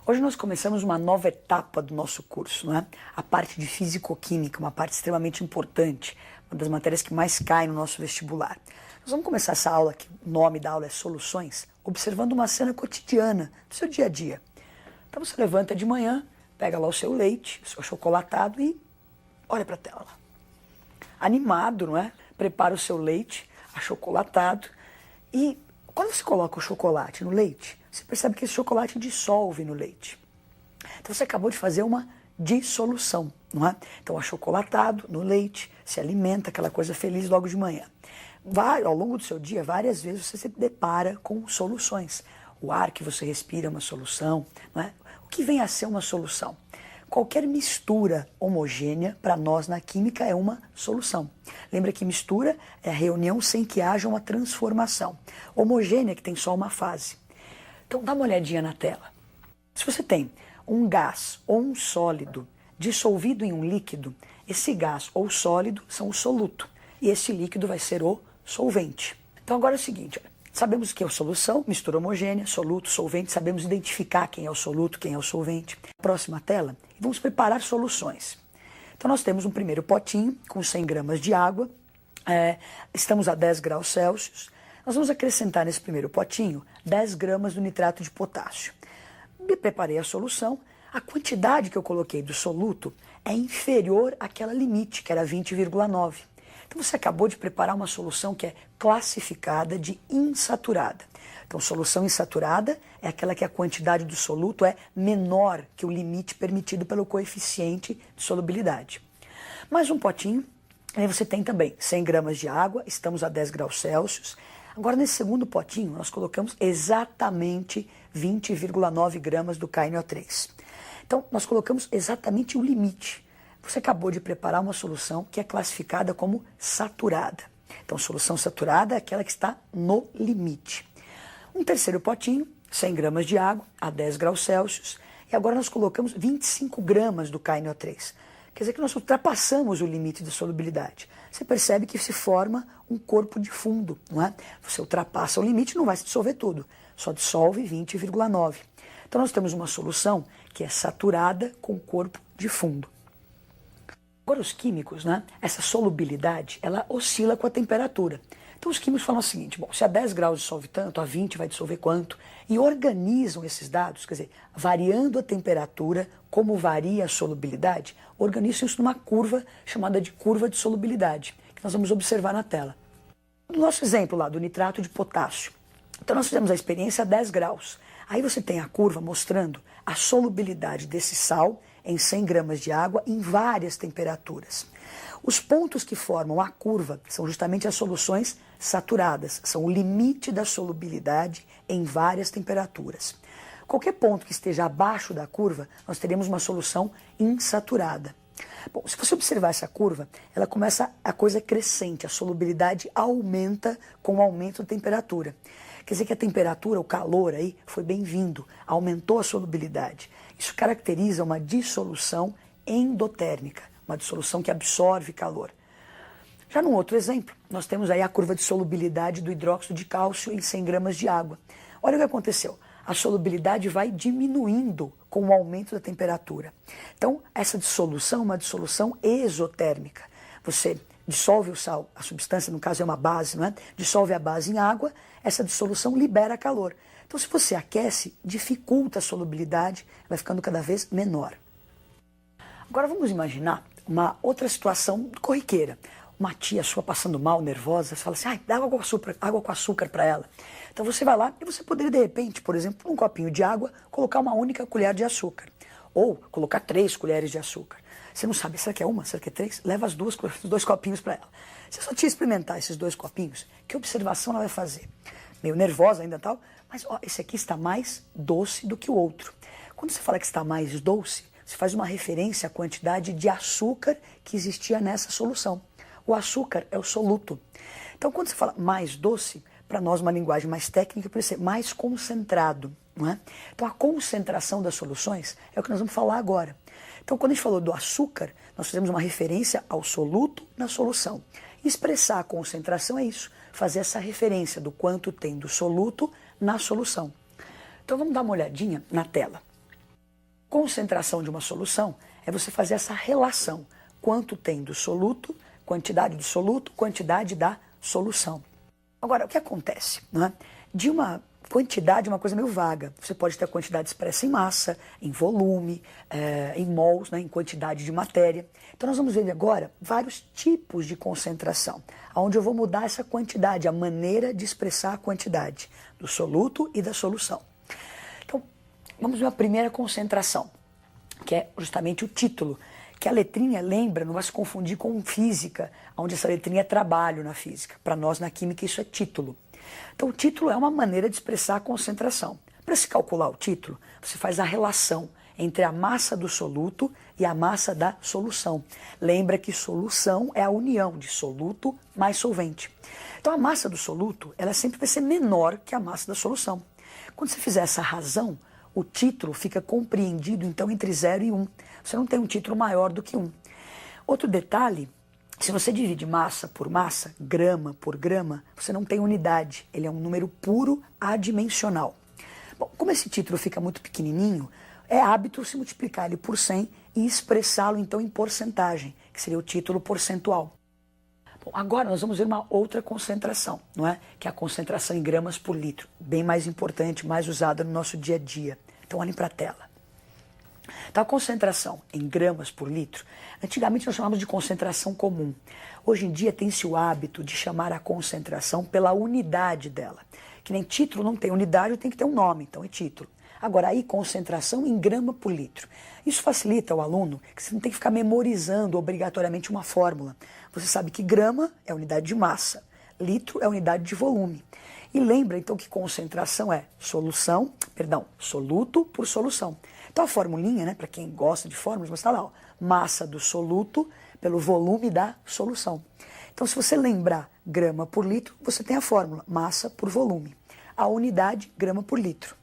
Hoje nós começamos uma nova etapa do nosso curso, não é? A parte de físico-química, uma parte extremamente importante, uma das matérias que mais cai no nosso vestibular. Nós vamos começar essa aula, que o nome da aula é Soluções, observando uma cena cotidiana do seu dia a dia. Então você levanta de manhã, pega lá o seu leite, o seu achocolatado e olha para a tela. Animado, não é? Prepara o seu leite achocolatado e quando você coloca o chocolate no leite, você percebe que esse chocolate dissolve no leite. Então você acabou de fazer uma dissolução, não é? Então achocolatado no leite, se alimenta, aquela coisa feliz logo de manhã. Ao longo do seu dia, várias vezes você se depara com soluções. O ar que você respira é uma solução, não é? O que vem a ser uma solução? Qualquer mistura homogênea, para nós na química, é uma solução. Lembra que mistura é a reunião sem que haja uma transformação. Homogênea, que tem só uma fase. Então dá uma olhadinha na tela. Se você tem um gás ou um sólido dissolvido em um líquido, esse gás ou sólido são o soluto. E esse líquido vai ser o solvente. Então agora é o seguinte, olha. Sabemos que é a solução, mistura homogênea, soluto, solvente, sabemos identificar quem é o soluto, quem é o solvente. Próxima tela, vamos preparar soluções. Então nós temos um primeiro potinho com 100 gramas de água, estamos a 10 graus Celsius. Nós vamos acrescentar nesse primeiro potinho 10 gramas do nitrato de potássio. Preparei a solução, a quantidade que eu coloquei do soluto é inferior àquela limite, que era 20,9. Então você acabou de preparar uma solução que é classificada de insaturada. Então solução insaturada é aquela que a quantidade do soluto é menor que o limite permitido pelo coeficiente de solubilidade. Mais um potinho, aí você tem também 100 gramas de água, estamos a 10 graus Celsius. Agora nesse segundo potinho nós colocamos exatamente 20,9 gramas do KNO3. Então nós colocamos exatamente o limite. Você acabou de preparar uma solução que é classificada como saturada. Então, solução saturada é aquela que está no limite. Um terceiro potinho, 100 gramas de água, a 10 graus Celsius. E agora nós colocamos 25 gramas do KNO3. Quer dizer que nós ultrapassamos o limite de solubilidade. Você percebe que se forma um corpo de fundo, não é? Você ultrapassa o limite, não vai se dissolver tudo. Só dissolve 20,9. Então, nós temos uma solução que é saturada com corpo de fundo. Agora os químicos, né, essa solubilidade, ela oscila com a temperatura. Então os químicos falam o seguinte, bom, se a 10 graus dissolve tanto, a 20 vai dissolver quanto, e organizam esses dados, quer dizer, variando a temperatura, como varia a solubilidade, organizam isso numa curva chamada de curva de solubilidade, que nós vamos observar na tela. No nosso exemplo lá do nitrato de potássio, então nós fizemos a experiência a 10 graus. Aí você tem a curva mostrando a solubilidade desse sal em 100 gramas de água em várias temperaturas. Os pontos que formam a curva são justamente as soluções saturadas, são o limite da solubilidade em várias temperaturas. Qualquer ponto que esteja abaixo da curva, nós teremos uma solução insaturada. Bom, se você observar essa curva, ela começa a coisa crescente, a solubilidade aumenta com o aumento da temperatura. Quer dizer que a temperatura, o calor aí, foi bem-vindo, aumentou a solubilidade. Isso caracteriza uma dissolução endotérmica, uma dissolução que absorve calor. Já num outro exemplo, nós temos aí a curva de solubilidade do hidróxido de cálcio em 100 gramas de água. Olha o que aconteceu. A solubilidade vai diminuindo com o aumento da temperatura. Então, essa dissolução é uma dissolução exotérmica. Você dissolve o sal, a substância, no caso é uma base, não é? Dissolve a base em água, essa dissolução libera calor. Então, se você aquece, dificulta a solubilidade, vai ficando cada vez menor. Agora vamos imaginar uma outra situação corriqueira. Uma tia sua passando mal, nervosa, você fala assim, ai, dá água com açúcar para ela. Então você vai lá e você poderia, de repente, por exemplo, num copinho de água, colocar uma única colher de açúcar. Ou colocar 3 colheres de açúcar. Você não sabe, será que é uma, será que é 3? Leva os 2 copinhos para ela. Se a sua tia experimentar esses 2 copinhos, que observação ela vai fazer? Meio nervosa ainda e tal, mas ó, esse aqui está mais doce do que o outro. Quando você fala que está mais doce, você faz uma referência à quantidade de açúcar que existia nessa solução. O açúcar é o soluto. Então, quando você fala mais doce, para nós uma linguagem mais técnica, pode ser mais concentrado, não é? Então, a concentração das soluções é o que nós vamos falar agora. Então, quando a gente falou do açúcar, nós fizemos uma referência ao soluto na solução. Expressar a concentração é isso, fazer essa referência do quanto tem do soluto na solução. Então, vamos dar uma olhadinha na tela. Concentração de uma solução é você fazer essa relação. Quanto tem do soluto, quantidade do soluto, quantidade da solução. Agora, o que acontece? Não é? De uma quantidade é uma coisa meio vaga. Você pode ter a quantidade expressa em massa, em volume, em mols, né, em quantidade de matéria. Então nós vamos ver agora vários tipos de concentração, onde eu vou mudar essa quantidade, a maneira de expressar a quantidade do soluto e da solução. Então, vamos ver a primeira concentração, que é justamente o título, que a letrinha, lembra, não vai se confundir com física, onde essa letrinha é trabalho na física. Para nós, na química, isso é título. Então, o título é uma maneira de expressar a concentração. Para se calcular o título, você faz a relação entre a massa do soluto e a massa da solução. Lembra que solução é a união de soluto mais solvente. Então, a massa do soluto, ela sempre vai ser menor que a massa da solução. Quando você fizer essa razão, o título fica compreendido, então, entre 0 e 1. Você não tem um título maior do que 1. Outro detalhe, se você divide massa por massa, grama por grama, você não tem unidade. Ele é um número puro adimensional. Bom, como esse título fica muito pequenininho, é hábito se multiplicar ele por 100 e expressá-lo, então, em porcentagem, que seria o título percentual. Bom, agora nós vamos ver uma outra concentração, não é? Que é a concentração em gramas por litro, bem mais importante, mais usada no nosso dia a dia. Então, olhem para a tela. Então, a concentração em gramas por litro, antigamente nós chamávamos de concentração comum. Hoje em dia tem-se o hábito de chamar a concentração pela unidade dela. Que nem título não tem unidade, tem que ter um nome, então é título. Agora, aí, concentração em grama por litro. Isso facilita ao aluno, que você não tem que ficar memorizando obrigatoriamente uma fórmula. Você sabe que grama é unidade de massa, litro é unidade de volume. E lembra, então, que concentração é soluto por solução. Então, a formulinha, né, para quem gosta de fórmulas, mas está lá, ó, massa do soluto pelo volume da solução. Então, se você lembrar grama por litro, você tem a fórmula, massa por volume. A unidade, grama por litro.